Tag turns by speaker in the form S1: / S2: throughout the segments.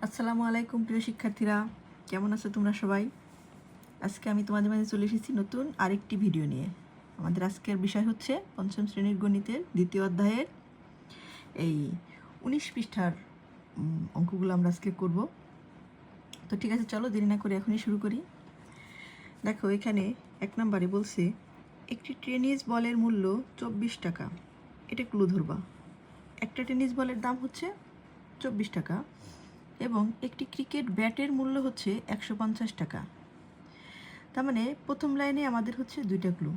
S1: আসসালামু আলাইকুম প্রিয় শিক্ষার্থীরা, কেমন আছো তোমরা সবাই? আজকে আমি তোমাদের মাঝে চলে এসেছি নতুন আরেকটি ভিডিও নিয়ে। আমাদের আজকের বিষয় হচ্ছে পঞ্চম শ্রেণীর গণিতের দ্বিতীয় অধ্যায়ের এই 19 পৃষ্ঠার অঙ্কগুলো আমরা আজকে করব। তো ঠিক আছে, চলো দেরি না করে এখনই শুরু করি। দেখো, এখানে 1 নম্বরে বলছে একটি টেনিস বলের মূল্য 24 টাকা। এটা ক্লু ধরবা। একটা টেনিস বলের দাম হচ্ছে 24 টাকা এবং একটি ক্রিকেট ব্যাটের মূল্য হচ্ছে 150 টাকা। তার মানে প্রথম লাইনে আমাদের হচ্ছে দুইটা ক্লু।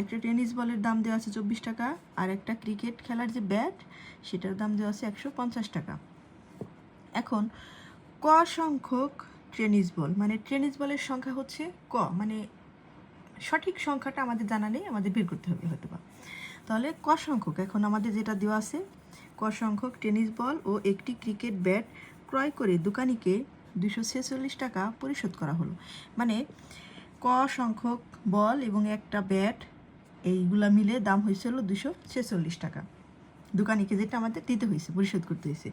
S1: একটা টেনিস বলের দাম দেওয়া আছে 24 টাকা, আর একটা ক্রিকেট খেলার যে ব্যাট সেটার দাম দেওয়া আছে 150 টাকা। এখন ক সংখ্যক টেনিস বল, মানে টেনিস বলের সংখ্যা হচ্ছে ক, মানে সঠিক সংখ্যাটা আমাদের জানা নেই, আমাদের বের করতে হবে হয়তো বা। তাহলে ক সংখ্যক, এখন আমাদের যেটা দেওয়া আছে, ক সংখ্যক টেনিস বল ও একটি ক্রিকেট ব্যাট ক্রয় করে দোকানিকে 246 টাকা পরিশোধ করা হলো। মানে ক সংখ্যক বল এবং একটা ব্যাট, এইগুলা মিলে দাম হয়েছিল 246 টাকা। দোকানিকে যেটা আমাদের দিতে হয়েছে, পরিশোধ করতে হয়েছে।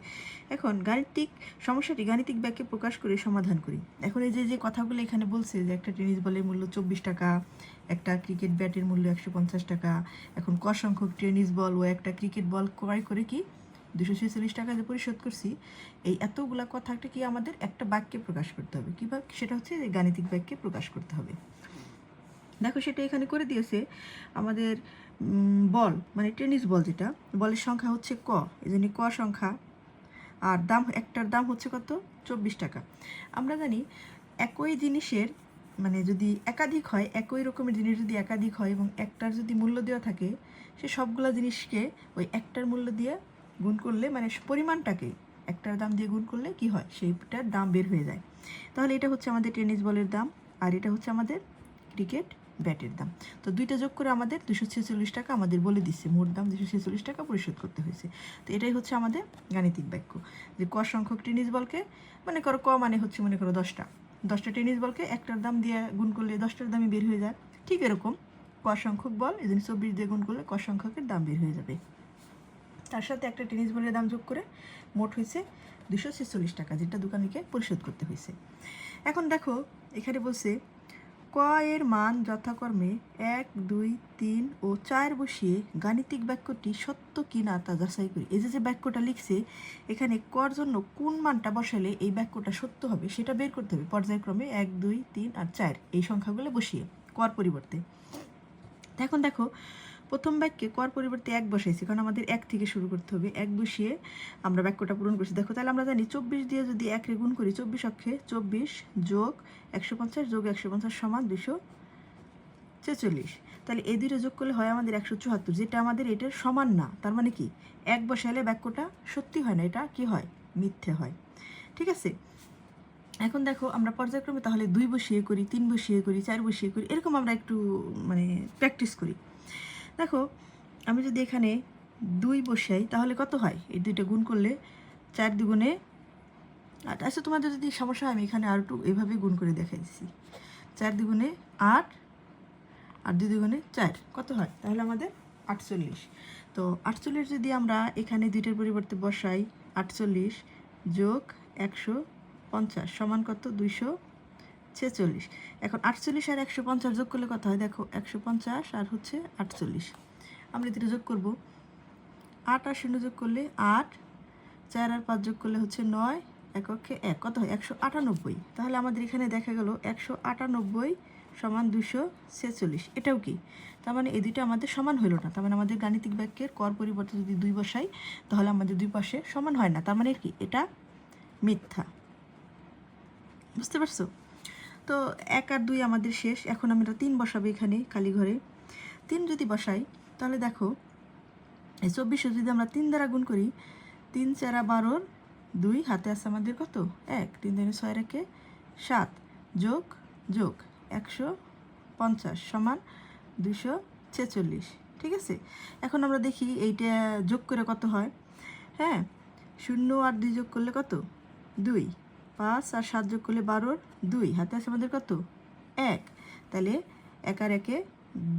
S1: এখন গাণিতিক সমস্যাটি গাণিতিক ব্যাখ্যে প্রকাশ করে সমাধান করি। এখন এই যে কথাগুলো এখানে বলছে যে একটা টেনিস বলের মূল্য 24 টাকা, একটা ক্রিকেট ব্যাটের মূল্য 150 টাকা। এখন ক সংখ্যক টেনিস বল ও একটা ক্রিকেট বল ক্রয় করে কি 246 টাকা যে পরিশোধ করছি, এই এতগুলা কথাটা কি আমাদের একটা বাক্যে প্রকাশ করতে হবে। কীভাবে? সেটা হচ্ছে যে গাণিতিক বাক্যে প্রকাশ করতে হবে। দেখো, সেটা এখানে করে দিয়েছে আমাদের বল, মানে টেনিস বল, যেটা বলের সংখ্যা হচ্ছে ক, এই জন্য ক সংখ্যা, আর দাম, একটার দাম হচ্ছে কত? 24 টাকা। আমরা জানি একই জিনিসের, মানে যদি একাধিক হয়, একই রকমের জিনিস যদি একাধিক হয় এবং একটার যদি মূল্য দেওয়া থাকে, সে সবগুলো জিনিসকে ওই একটার মূল্য দিয়ে গুণ করলে, মানে পরিমাণটাকে একটার দাম দিয়ে গুণ করলে কি হয়, সেইটার দাম বের হয়ে যায়। তাহলে এটা হচ্ছে আমাদের টেনিস বলের দাম, আর এটা হচ্ছে আমাদের ক্রিকেট ব্যাটের দাম। তো দুইটা যোগ করে আমাদের 246 টাকা আমাদের বলে দিচ্ছে, মোট দাম 246 টাকা পরিশোধ করতে হয়েছে। তো এটাই হচ্ছে আমাদের গাণিতিক বাক্য, যে ক সংখ্যক টেনিস বলকে, মনে করো ক মানে হচ্ছে মনে করো 10টা টেনিস বলকে একটার দাম দিয়ে গুণ করলে 10টার দামই বের হয়ে যায়। ঠিক এরকম ক সংখ্যক বল, এই জন্য 24 দিয়ে গুণ করলে ক সংখ্যকের দাম বের হয়ে যাবে। তার সাথে একটা টেনিস বলের দাম যোগ করে মোট হয়েছে 246 টাকা, যেটা দোকানিকে পরিশোধ করতে হয়েছে। এখন দেখো, এখানে বলছে ক এর মান যথাক্রমে 1, 2, 3 ও 4 বসিয়ে গাণিতিক বাক্যটি সত্য কি না তা যাচাই করি। এই যে বাক্যটা লিখছে, এখানে কর জন্য কোন মানটা বসালে এই বাক্যটা সত্য হবে সেটা বের করতে হবে পর্যায়ক্রমে 1, 2, 3 আর 4 এই সংখ্যাগুলো বসিয়ে কর পরিবর্তে। এখন দেখো, প্রথম বাক্যে কর পরিবর্তে 1 বসাইছি, কারণ আমাদের 1 থেকে শুরু করতে হবে। 1 বসিয়ে আমরা বাক্যটা পূরণ করছি। দেখো, তাহলে আমরা জানি 24 দিয়ে যদি 1 রে গুণ করি, 24 অক্ষে 24 যোগ 150 যোগ 150 সমান 246। তাহলে এই দুইটা যোগ করলে হয় আমাদের 174, যেটা আমাদের এটার সমান না। তার মানে কি, 1 বসাইলে বাক্যটা সত্যি হয় না, এটা কি হয়, মিথ্যে হয়। ঠিক আছে, এখন দেখো আমরা পর্যায়ক্রমে তাহলে 2 বসিয়ে করি, 3 বসিয়ে করি, 4 বসিয়ে করি, এরকম আমরা একটু মানে প্র্যাকটিস করি। দেখো, আমি যদি এখানে 2 বসাই তাহলে কত হয়, এই দুইটা গুণ করলে 4 দুগুণে 8। আচ্ছা, তোমাদের যদি সমস্যা হয় আমি এখানে আর একটু এভাবে গুণ করে দেখাইছি। 4 দুগুণে 8 আর 2 দুগুণে 4 কত হয়, তাহলে আমাদের 48। তো 48 যদি আমরা এখানে দুইটার পরিবর্তে বসাই, 48 যোগ 150 সমান কত, 246। এখন 48 আর 150 যোগ করলে কত হয়, দেখো 150 আর হচ্ছে 48, আমরা দুটো যোগ করব। 8 আর 0 যোগ করলে 8, 4 আর 5 যোগ করলে হচ্ছে 9, এককে 1 কত হয়, 198। তাহলে আমাদের এখানে দেখা গেল 198 সমান 246। এটাও কি, তার মানে এই দুইটা আমাদের সমান হলো না। তার মানে আমাদের গাণিতিক বাক্যের কর পরিবর্তে যদি 2 বসাই তাহলে আমাদের দুই পাশে সমান হয় না, তার মানে কি, এটা মিথ্যা। বুঝতে পারছো? তো 1 আর 2 আমাদের শেষ। এখন আমরা 3 বসাবো এখানে খালি ঘরে। 3 যদি বসাই তাহলে দেখো, এই 24 যদি আমরা 3 দ্বারা গুণ করি, 3 4 12, 2 হাতে আছে আমাদের কত, 1, 3 2 6 রেখে 7 যোগ যোগ 150 সমান 246। ঠিক আছে, এখন আমরা দেখি এইটা যোগ করে কত হয়। হ্যাঁ, 0 আর 2 যোগ করলে কত, 2, 5 আর 7 যোগ করলে 12, 2 হাতে আছে আমাদের কত, 1, তাহলে 1 আর 1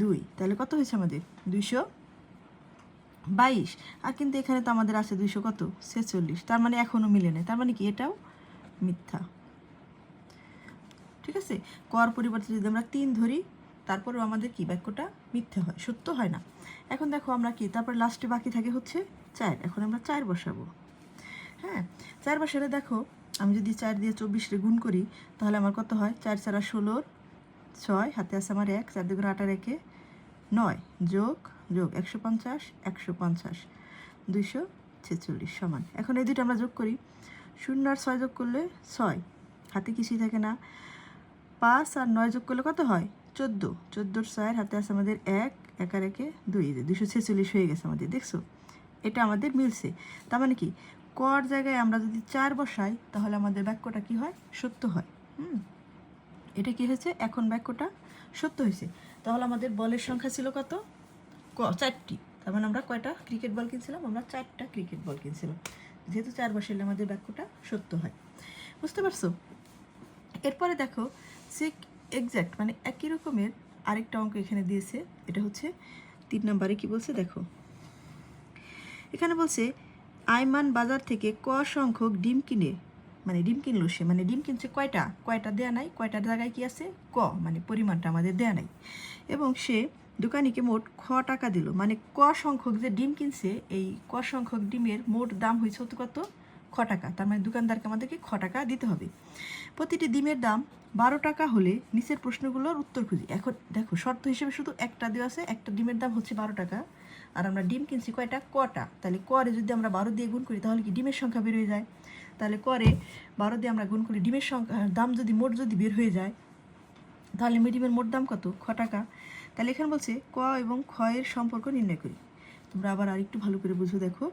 S1: 2, তাহলে কত হয়েছে আমাদের 222। আর কিন্তু এখানে তো আমাদের আছে 200 কত, 46, তার মানে এখনও মিলে নেই। তার মানে কি, এটাও মিথ্যা। ঠিক আছে, কর পরিবর্তে যদি আমরা 3 ধরি তারপরেও আমাদের কি বাক্যটা মিথ্যা হয়, সত্য হয় না। এখন দেখো আমরা কি তারপর লাস্টে বাকি থাকে হচ্ছে 4। এখন আমরা 4 বসাবো। হ্যাঁ, 4 বসালে দেখো আমি যদি 4 দিয়ে 24 গুণ করি তাহলে আমার কত হয়? 4 4 16, 6 হাতে আছে আমার 1, 4 2 8 আর 1 9, যোগ যোগ 150 150 246 সমান। এখন এই দুটো আমরা যোগ করি, 0 আর 6 যোগ করলে 6, হাতে কিছুই থাকে না। 5 আর 9 যোগ করলে কত হয়? 14, 14 4 হাতে আছে আমাদের 1, 1 আর 1 2, 246 হয়ে গেছে আমাদের। দেখছো, এটা আমাদের মিলছে। তার মানে কি, কর জায়গায় আমরা যদি 4 বসাই তাহলে আমাদের বাক্যটা কি হয়? সত্য হয়। এটা কি হয়েছে? এখন বাক্যটা সত্য হয়েছে। তাহলে আমাদের বলের সংখ্যা ছিল কত? 4টি। তার মানে আমরা কয়টা ক্রিকেট বল কিনছিলাম? আমরা 4টা ক্রিকেট বল কিনছিলাম। যেহেতু 4 বসাইলে আমাদের বাক্যটা সত্য হয়। বুঝতে পারছো? এরপরে দেখো সে এক্স্যাক্ট মানে একই রকমের আরেকটা অঙ্ক এখানে দিয়েছে। এটা হচ্ছে 3 নম্বরে কি বলছে দেখো। এখানে বলছে আয়মান বাজার থেকে ক সংখ্যক ডিম কিনে, মানে ডিম কিনলো সে, মানে ডিম কিনছে কয়টা, কয়টা দেয়া নাই, কয়টার জায়গায় কি আছে? ক, মানে পরিমাণটা আমাদের দেয়া নাই। এবং সে দোকানিকে মোট খ টাকা দিল, মানে ক সংখ্যক যে ডিম কিনছে এই ক সংখ্যক ডিমের মোট দাম হয়েছে কত? খ টাকা। তার মানে দোকানদারকে আমাদেরকে খ টাকা দিতে হবে। প্রতিটি ডিমের দাম 12 টাকা হলে নিচের প্রশ্নগুলোর উত্তর খুঁজি। এখন দেখো শর্ত হিসেবে শুধু একটা দেওয়া আছে, একটা ডিমের দাম হচ্ছে 12 টাকা, আর আমরা ডিম কিনছি কয়টা? কটা। তাহলে করে যদি আমরা 12 দিয়ে গুণ করি তাহলে কি ডিমের সংখ্যা বের হয়ে যায়। তাহলে করে 12 দিয়ে আমরা গুণ করি, ডিমের সংখ্যা দাম যদি মোট যদি বের হয়ে যায় তাহলে ডিমের মোট দাম কত? খ টাকা। তাহলে এখানে বলছে ক এবং খ এর সম্পর্ক নির্ণয় করি। তোমরা আবার আরেকটু ভালো করে বুঝো। দেখো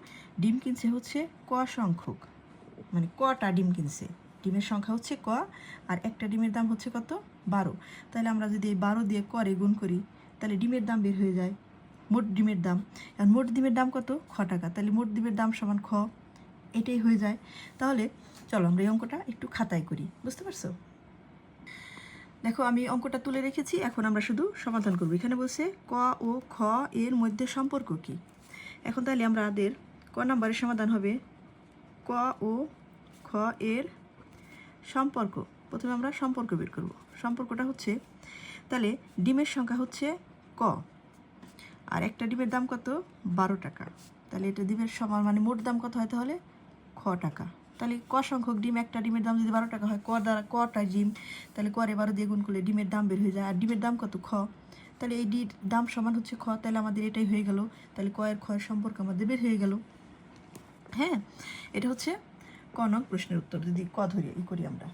S1: ডিম কিনছে হচ্ছে ক সংখ্যক, মানে কটা ডিম কিনছে, ডিমের সংখ্যা হচ্ছে ক, আর একটা ডিমের দাম হচ্ছে কত? 12। তাহলে আমরা যদি এই 12 দিয়ে করে গুণ করি তাহলে ডিমের দাম বের হয়ে যায়, মোট ডিমের দাম। আর মোট ডিমের দাম কত? খ টাকা। তাহলে মোট ডিমের দাম সমান খ, এটাই হয়ে যায়। তাহলে চলো আমরা এই অঙ্কটা একটু খাতায় করি। বুঝতে পারছো? দেখো আমি অঙ্কটা তুলে রেখেছি, এখন আমরা শুধু সমাধান করব। এখানে বলছে ক ও খ এর মধ্যে সম্পর্ক কি। এখন তাহলে আমাদের ক নাম্বারের সমাধান হবে ক ও খ এর সম্পর্ক। প্রথমে আমরা সম্পর্ক বের করব। সম্পর্কটা হচ্ছে তাহলে ডিমের সংখ্যা হচ্ছে ক, আর একটা ডিমের দাম কত? 12 টাকা। তাহলে এটা ডিমের সমান, মানে মোট দাম কত হয় তাহলে? খ টাকা। তাহলে ক সংখ্যক ডিম, একটা ডিমের দাম যদি 12 টাকা হয়, ক দ্বারা কটা ডিম, তাহলে করে 12 দিয়ে গুণ করলে ডিমের দাম বের হয়ে যায়। আর ডিমের দাম কত? খ। তাহলে এই ডির দাম সমান হচ্ছে খ। তাহলে আমাদের এটাই হয়ে গেল। তাহলে ক এর খ এর সম্পর্ক আমাদের বের হয়ে গেল। হ্যাঁ, এটা হচ্ছে ক নং প্রশ্নের উত্তর। যদি ক ধরে করি আমরা।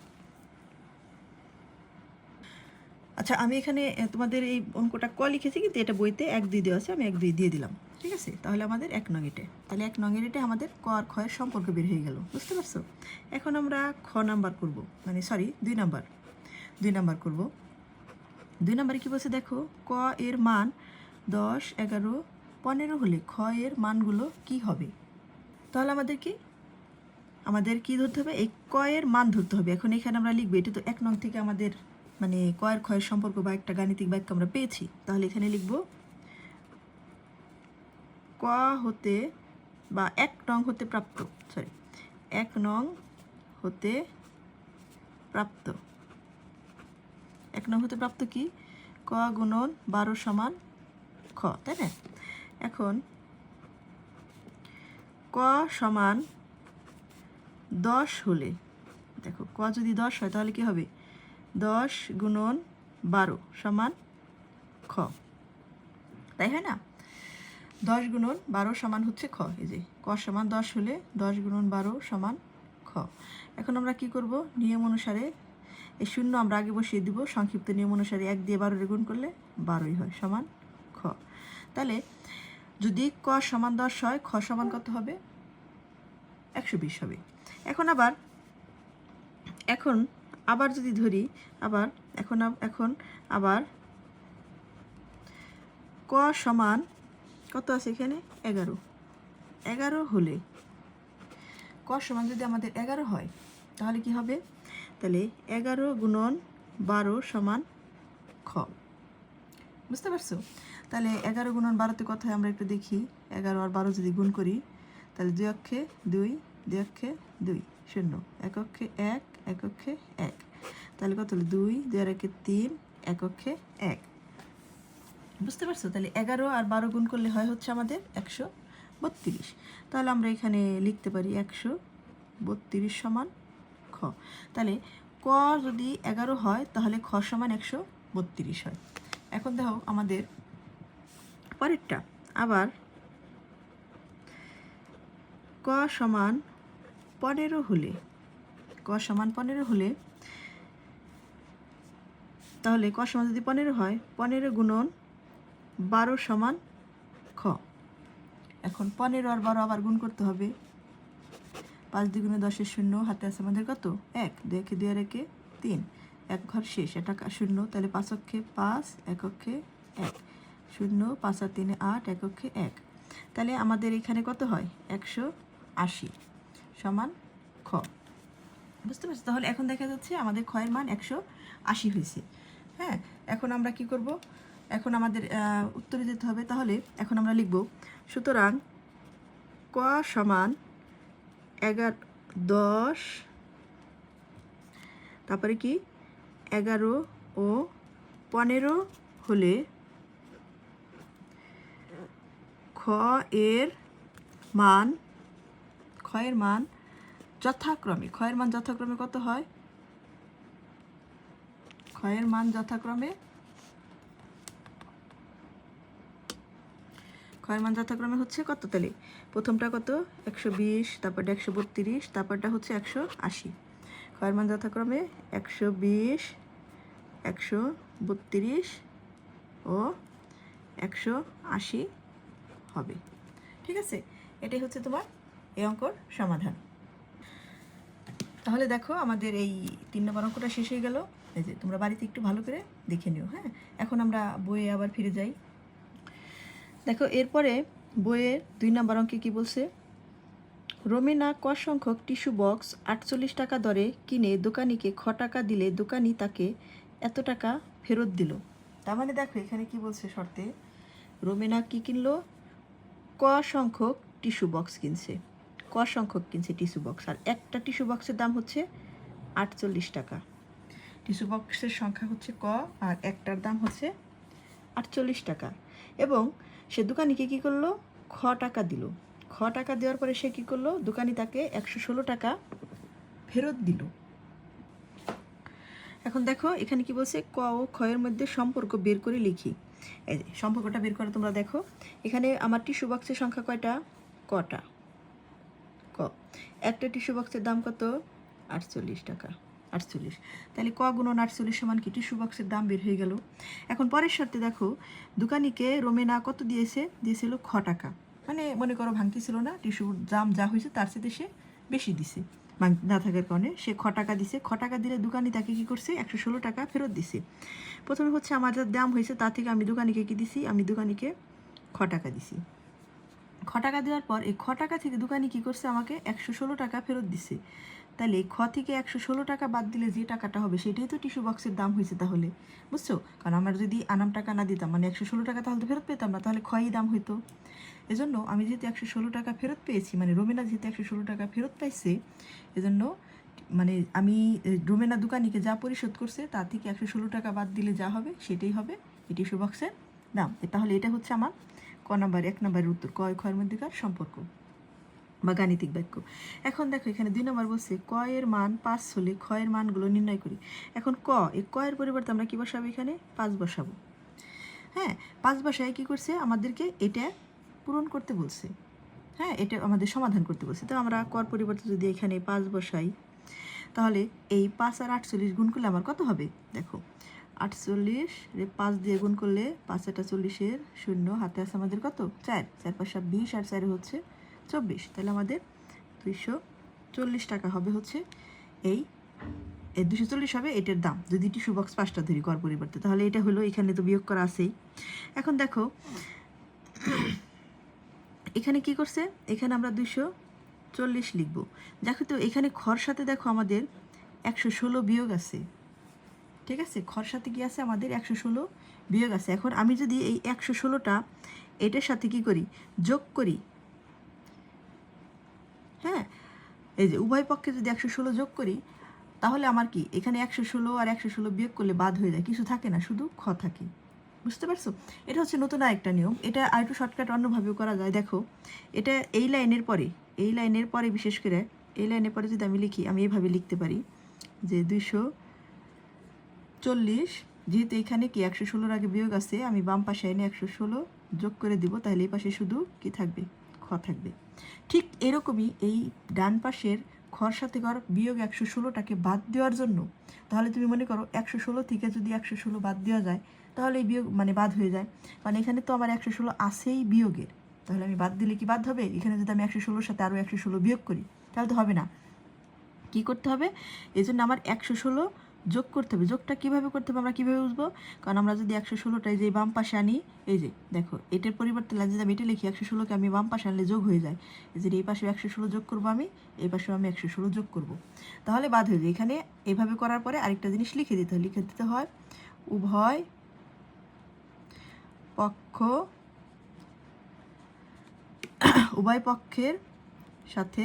S1: আচ্ছা, আমি এখানে তোমাদের এই অঙ্কটা ক লিখেছি, কিন্তু এটা বইতে 1 2 দেওয়া আছে, আমি 1 2 দিয়ে দিলাম। ঠিক আছে, তাহলে আমাদের 1 নং এটে, তাহলে 1 নং এটে আমাদের ক আর খ এর সম্পর্ক বের হয়ে গেল। বুঝতে পারছো? এখন আমরা খ নাম্বার করব, মানে সরি 2 নাম্বার করব। 2 নাম্বারে কি বলছে দেখো, ক এর মান 10 11 15 হলে খ এর মানগুলো কি হবে। তাহলে আমাদের কি ধরতে হবে? এই ক এর মান ধরতে হবে। এখন এখানে আমরা লিখবো, এটা তো 1 নং থেকে আমাদের মানে ক এর খ এর সম্পর্ক বা একটা গাণিতিক বাক্য আমরা পেয়েছি। তাহলে এখানে লিখব ক হতে বা 1 নং হতে প্রাপ্ত, 1 নং হতে প্রাপ্ত, 1 নং হতে প্রাপ্ত কি? ক গুণন 12 সমান খ, তাই না? এখন ক সমান 10 হলে, দেখো ক যদি 10 হয় তাহলে কি হবে? 10 গুণন 12 সমান খ, তাই হয় না? 10 গুণন 12 সমান হচ্ছে খ। এই যে ক সমান 10 হলে 10 গুণন 12 সমান খ। এখন আমরা কি করব? নিয়ম অনুসারে এই শূন্য আমরা আগে বসিয়ে দিব। সংক্ষিপ্ত নিয়ম অনুসারে 1 দিয়ে 12 গুণ করলে 12ই হয়, সমান খ। তাহলে যদি ক সমান 10 হয়, খ সমান কত হবে? 120 হবে। এখন আবার যদি ধরি, এখন আবার ক সমান কত আছে এখানে? 11 হলে, ক সমান যদি আমাদের 11 হয় তাহলে কি হবে? তাহলে 11 গুণন 12 সমান খ। বুঝতে পারছো? তাহলে 11 গুণন 12তে কত হয় আমরা একটু দেখি। 11 আর 12 যদি গুণ করি তাহলে 2 অক্ষে 2, 2 অক্ষে 2 শূন্য, এককে 1, এককে 1, তাহলে কত হলো 2, 2 আর 1 3, এককে 1। বুঝতে পারছো? তাহলে 11 আর 12 গুণ করলে হয় হচ্ছে আমাদের 132। তাহলে আমরা এখানে লিখতে পারি 132 সমান খ। তাহলে ক যদি 11 হয় তাহলে খ সমান 132 হয়। এখন দেখো আমাদের পরেরটা, আবার ক সমান 15 হলে, ক সমান 15 হলে, তাহলে ক সমান যদি 15 হয়, 15 গুণন 12 সমান খ। এখন 15 আর 12 আবার গুণ করতে হবে। 5 দ্বিগুণে 10 শূন্য, হাতে আছে আমাদের কত 1, 2 একে 2 আর 1 3, 1 ঘর শেষ, এটা শূন্য, তাহলে 5 অক্ষে 5, এককে 1, 0, 5 আর 3 8, এককে 1। তাহলে আমাদের এখানে কত হয় 180 সমান খ। বুঝতে পারছি? তাহলে এখন দেখা যাচ্ছে আমাদের ক্ষয়ের মান 180 হয়েছে। হ্যাঁ, এখন আমরা কি করব, এখন আমাদের উত্তরে যেতে হবে। তাহলে এখন আমরা লিখব, সুতরাং ক সমান 11, 10, তারপরে কি 11 ও 15 হলে খ এর মান যথাক্রমে, ক্ষয়ের মান যথাক্রমে কত হয়, ক্ষয়ের মান যথাক্রমে, ক্ষয়ের মান যথাক্রমে হচ্ছে কত, তাহলে প্রথমটা কত 120, তারপরটা 132, তারপরটা হচ্ছে 180। ক্ষয়ের মান যথাক্রমে 120, 132 ও 180 হবে। ঠিক আছে, এটাই হচ্ছে তোমার এই অঙ্কর সমাধান। তাহলে দেখো আমাদের এই 3 নম্বর অঙ্কটা শেষ হয়ে গেল। এই যে তোমরা বাড়িতে একটু ভালো করে দেখে নিও। হ্যাঁ, এখন আমরা বইয়ে আবার ফিরে যাই। দেখো এরপরে বইয়ের 2 নম্বর অঙ্কে কি বলছে, রমিনা ক সংখ্যক টিস্যু বক্স 48 টাকা দরে কিনে দোকানিকে খ টাকা দিলে দোকানি তাকে এত টাকা ফেরত দিল। তার মানে দেখো এখানে কি বলছে শর্তে, রমিনা কি কিনলো, ক সংখ্যক টিস্যু বক্স কিনছে, ক সংখ্যক কিনছে টিস্যু বক্স, আর একটা টিস্যু বক্সের দাম হচ্ছে 48 টাকা। টিস্যু বক্সের সংখ্যা হচ্ছে ক, আর একটার দাম হচ্ছে 48 টাকা। এবং সে দোকানিকে কী করলো, খ টাকা দিল। খ টাকা দেওয়ার পরে সে কী করলো, দোকানি তাকে 116 টাকা ফেরত দিল। এখন দেখো এখানে কি বলছে, ক ও ক্ষয়ের মধ্যে সম্পর্ক বের করে লিখি। এই যে সম্পর্কটা বের করে তোমরা দেখো, এখানে আমার টিস্যু বক্সের সংখ্যা কয়টা, কটা, ক। একটা টিস্যু বক্সের দাম কত 48 টাকা, 48। তাহলে ক গুণন 48 সমান কি, টিস্যু বক্সের দাম বের হয়ে গেল। এখন পরের শর্তে দেখো, দোকানিকে রোমেনা কত দিয়েছিল খ টাকা, মানে মনে করো ভাঙতি ছিল না, টিস্যুর দাম যা হয়েছে তার সাথে সে বেশি দিছে, না থাকার কারণে সে খ টাকা দিছে। খ টাকা দিলে দোকানি তাকে কী করছে 116 টাকা ফেরত দিছে। প্রথমে হচ্ছে আমার যা দাম হয়েছে তার থেকে আমি দোকানিকে কী দিছি, আমি দোকানিকে খ টাকা দিছি। খ টাকা দেওয়ার পর এই খ টাকা থেকে দোকানি কী করছে, আমাকে 116 টাকা ফেরত দিছে। তাহলে এই খ থেকে 116 টাকা বাদ দিলে যে টাকাটা হবে সেটাই তো টিস্যু বক্সের দাম হয়েছে। তাহলে বুঝছো, কারণ আমরা যদি আনাম টাকা না দিতাম মানে 116 টাকা তাহলে তো ফেরত পেতাম না, তাহলে ক্ষয়ই দাম হইতো। এজন্য আমি যেহেতু 116 টাকা ফেরত পেয়েছি, মানে রোমেনা যেহেতু 116 টাকা ফেরত পাইছে, এজন্য মানে আমি রোমেনা দোকানিকে যা পরিশোধ করছে তার থেকে 116 টাকা বাদ দিলে যা হবে সেটাই হবে এই টিস্যু বক্সের দাম। তাহলে এটা হচ্ছে আমার ক নাম্বার 1 নম্বরের উত্তর, ক ক্ষয়ের মধ্যেকার সম্পর্ক বা গাণিতিক বাক্য। এখন দেখো এখানে 2 নম্বর বলছে, ক এর মান 5 হলে খ এর মানগুলো নির্ণয় করি। এখন ক এর পরিবর্তে আমরা কী বসাবো, এখানে 5 বসাবো। হ্যাঁ, 5 বসায় কী করছে, আমাদেরকে এটা পূরণ করতে বলছে। হ্যাঁ, এটা আমাদের সমাধান করতে বলছে। তো আমরা কর পরিবর্তে যদি এখানে 5 বসাই, তাহলে এই 5 আর 48 গুণ করলে আমার কত হবে, দেখো 48 5 দিয়ে গুণ করলে 5 আর 40 শূন্য, হাতে আছে আমাদের কত 4, 4 5 20 আর 4 হচ্ছে 24। তাহলে আমাদের 240 টাকা হবে হচ্ছে এই 240 হবে এটার দাম, যদি টিস্যু বক্স 5টা ধরি কর পরিবর্তে। তাহলে এটা হলো, এখানে তো বিয়োগ করা আছেই। এখন দেখো এখানে কি করছে, এখানে আমরা 240 লিখব। দেখো তো এখানে খর সাথে দেখো আমাদের 116 বিয়োগ আছে। ঠিক আছে, খর সাথে কি আছে, আমাদের 116 বিয়োগ আছে। এখন আমি যদি এই 116টা এটার সাথে কি করি, যোগ করি, হ্যাঁ এই যে উভয় পক্ষে যদি 116 যোগ করি তাহলে আমার কি এখানে 116 আর 116 বিয়োগ করলে বাদ হয়ে যায়, কিছু থাকে না, শুধু খ থাকে। বুঝতে পারছো? এটা হচ্ছে নতুন আরেকটা নিয়ম। এটা আরেকটু শর্টকাট অন্যভাবেও করা যায়। দেখো, এটা এই লাইনের পরে বিশেষ করে এই লাইনের পরে যদি আমি লিখি, আমি এইভাবে লিখতে পারি যে 240, যেহেতু এখানে কি 116 আগে বিয়োগ আছে, আমি বাম পাশে এনে 116 যোগ করে দিব, তাহলে এই পাশে শুধু কি থাকবে, খ থাকবে। ঠিক এরকমই এই ডান পাশের খর সাথে ঘর বিয়োগ 116টাকে বাদ দেওয়ার জন্য, তাহলে তুমি মনে করো 116 থেকে যদি 116 বাদ দেওয়া যায় তাহলে এই বিয়োগ মানে বাদ হয়ে যায়, কারণ এখানে তো আমার 116 আসেই বিয়োগের, তাহলে আমি বাদ দিলে কি বাদ হবে? এখানে যদি আমি 116 সাথে আরও 116 বিয়োগ করি তাহলে তো হবে না। কি করতে হবে? এই জন্য আমার 116 যোগ করতে হবে। যোগটা কীভাবে করতে হবে, আমরা কীভাবে বুঝবো? কারণ আমরা যদি 116টাই যে বাম পাশে আনি, এই যে দেখো এটার পরিবর্তে যদি আমি এটা লিখি 116কে আমি বাম পাশে আনলে যোগ হয়ে যায়, এই যে এই পাশে 116 যোগ করবো আমি, এই পাশেও আমি 116 যোগ করব, তাহলে বাদ হয়ে যায়। এখানে এভাবে করার পরে আরেকটা জিনিস লিখে দিতে হয় উভয় পক্ষের সাথে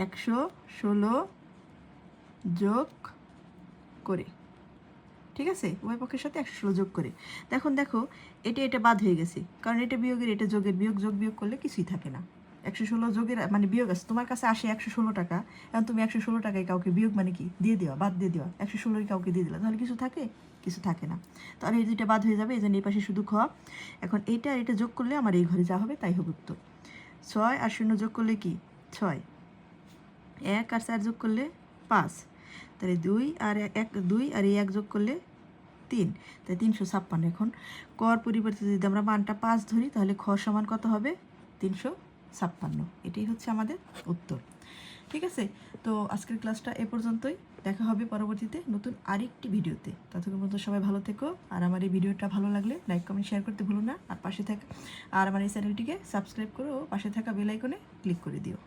S1: 116 যোগ করে, ঠিক আছে? উভয় পক্ষের সাথে 116 যোগ করে। দেখো এটা বাদ হয়ে গেছে, কারণ এটা বিয়োগের এটা যোগের, বিয়োগ করলে কিছুই থাকে না। 116 যোগের মানে বিয়োগ আছে, তোমার কাছে আসে 116 টাকা, এখন তুমি 116 টাকায় কাউকে বিয়োগ মানে কি দিয়ে দেওয়া, বাদ দিয়ে দেওয়া, 116 কাউকে দিয়ে দিলা, তাহলে কিছু থাকে? কিছু থাকে না। তাহলে এই দুইটা বাদ হয়ে যাবে, এই জন্য এই পাশে শুধু খ। এখন এটা যোগ করলে আমার এই ঘরে যা হবে তাই হবে উত্তর। 6 আর 0 যোগ করলে কি 6, 1 আর 4 যোগ করলে 5, তাহলে 2 আর 1 যোগ করলে 3, তাই 356। এখন কর পরিবর্তে যদি আমরা মানটা 5 ধরি তাহলে খ সমান কত হবে? 356। এটাই হচ্ছে আমাদের উত্তর। ঠিক আছে? তো আজকের ক্লাসটা এ পর্যন্তই। দেখা হবে পরবর্তীতে নতুন আরেকটি ভিডিওতে। ততক্ষণ পর্যন্ত সবাই ভালো থেকো, আর আমার এই ভিডিওটা ভালো লাগলে লাইক কমেন্ট শেয়ার করতে ভুলো না, আর আমার এই চ্যানেলটিকে সাবস্ক্রাইব করো, পাশে থাকা বেল আইকনে ক্লিক করে দিও।